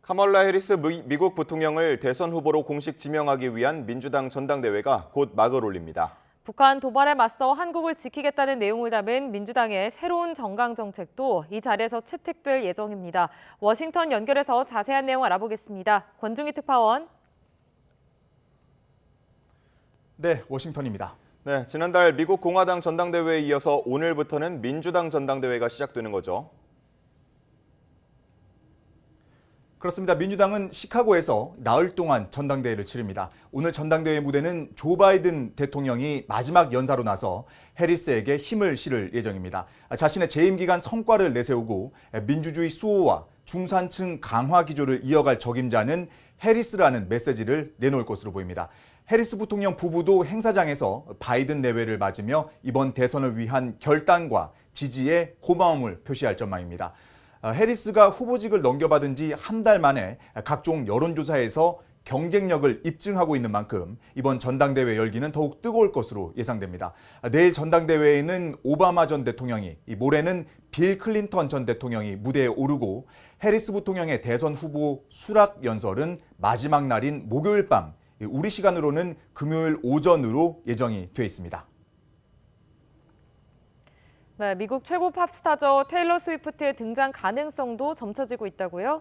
카멀라 해리스 미국 부통령을 대선 후보로 공식 지명하기 위한 민주당 전당대회가 곧 막을 올립니다. 북한 도발에 맞서 한국을 지키겠다는 내용을 담은 민주당의 새로운 정강 정책도 이 자리에서 채택될 예정입니다. 워싱턴 연결해서 자세한 내용 알아보겠습니다. 권중희 특파원. 네, 워싱턴입니다. 네, 지난달 미국 공화당 전당대회에 이어서 오늘부터는 민주당 전당대회가 시작되는 거죠. 그렇습니다. 민주당은 시카고에서 나흘 동안 전당대회를 치릅니다. 오늘 전당대회 무대는 조 바이든 대통령이 마지막 연사로 나서 해리스에게 힘을 실을 예정입니다. 자신의 재임 기간 성과를 내세우고 민주주의 수호와 중산층 강화 기조를 이어갈 적임자는 해리스라는 메시지를 내놓을 것으로 보입니다. 해리스 부통령 부부도 행사장에서 바이든 내외를 맞으며 이번 대선을 위한 결단과 지지에 고마움을 표시할 전망입니다. 해리스가 후보직을 넘겨받은 지 한 달 만에 각종 여론조사에서 경쟁력을 입증하고 있는 만큼 이번 전당대회 열기는 더욱 뜨거울 것으로 예상됩니다. 내일 전당대회에는 오바마 전 대통령이, 모레는 빌 클린턴 전 대통령이 무대에 오르고 해리스 부통령의 대선 후보 수락 연설은 마지막 날인 목요일 밤, 우리 시간으로는 금요일 오전으로 예정이 돼 있습니다. 네, 미국 최고 팝스타죠. 테일러 스위프트의 등장 가능성도 점쳐지고 있다고요?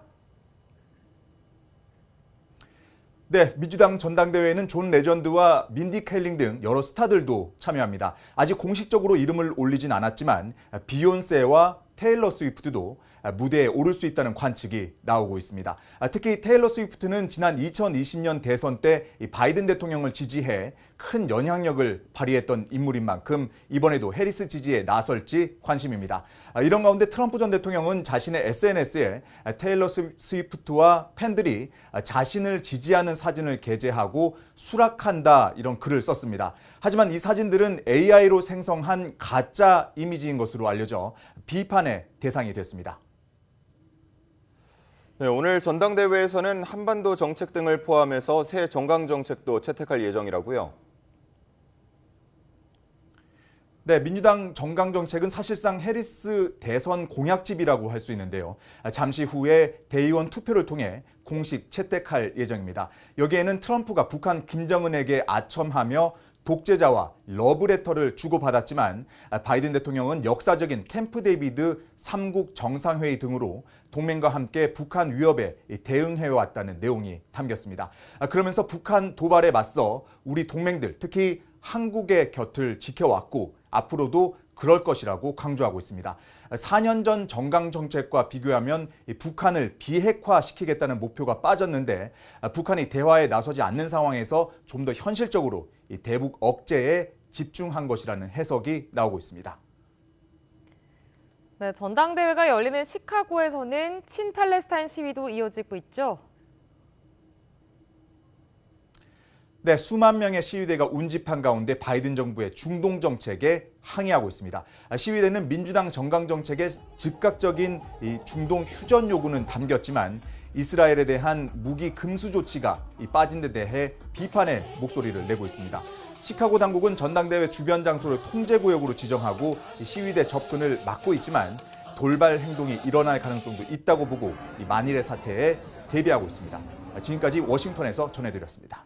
네, 민주당 전당대회에는 존 레전드와 민디 켈링 등 여러 스타들도 참여합니다. 아직 공식적으로 이름을 올리진 않았지만 비욘세와 테일러 스위프트도 무대에 오를 수 있다는 관측이 나오고 있습니다. 특히 테일러 스위프트는 지난 2020년 대선 때 바이든 대통령을 지지해 큰 영향력을 발휘했던 인물인 만큼 이번에도 해리스 지지에 나설지 관심입니다. 이런 가운데 트럼프 전 대통령은 자신의 SNS에 테일러 스위프트와 팬들이 자신을 지지하는 사진을 게재하고 수락한다 이런 글을 썼습니다. 하지만 이 사진들은 AI로 생성한 가짜 이미지인 것으로 알려져 비판의 대상이 됐습니다. 네, 오늘 전당대회에서는 한반도 정책 등을 포함해서 새 정강 정책도 채택할 예정이라고요. 네, 민주당 정강 정책은 사실상 해리스 대선 공약집이라고 할 수 있는데요. 잠시 후에 대의원 투표를 통해 공식 채택할 예정입니다. 여기에는 트럼프가 북한 김정은에게 아첨하며 독재자와 러브레터를 주고받았지만 바이든 대통령은 역사적인 캠프 데이비드 3국 정상회의 등으로 동맹과 함께 북한 위협에 대응해왔다는 내용이 담겼습니다. 그러면서 북한 도발에 맞서 우리 동맹들, 특히 한국의 곁을 지켜왔고 앞으로도 그럴 것이라고 강조하고 있습니다. 4년 전 정강 정책과 비교하면 북한을 비핵화시키겠다는 목표가 빠졌는데 북한이 대화에 나서지 않는 상황에서 좀 더 현실적으로 대북 억제에 집중한 것이라는 해석이 나오고 있습니다. 네, 전당대회가 열리는 시카고에서는 친팔레스타인 시위도 이어지고 있죠. 네, 수만 명의 시위대가 운집한 가운데 바이든 정부의 중동 정책에 항의하고 있습니다. 시위대는 민주당 정강 정책의 즉각적인 중동 휴전 요구는 담겼지만 이스라엘에 대한 무기 금수 조치가 빠진 데 대해 비판의 목소리를 내고 있습니다. 시카고 당국은 전당대회 주변 장소를 통제구역으로 지정하고 시위대 접근을 막고 있지만 돌발 행동이 일어날 가능성도 있다고 보고 만일의 사태에 대비하고 있습니다. 지금까지 워싱턴에서 전해드렸습니다.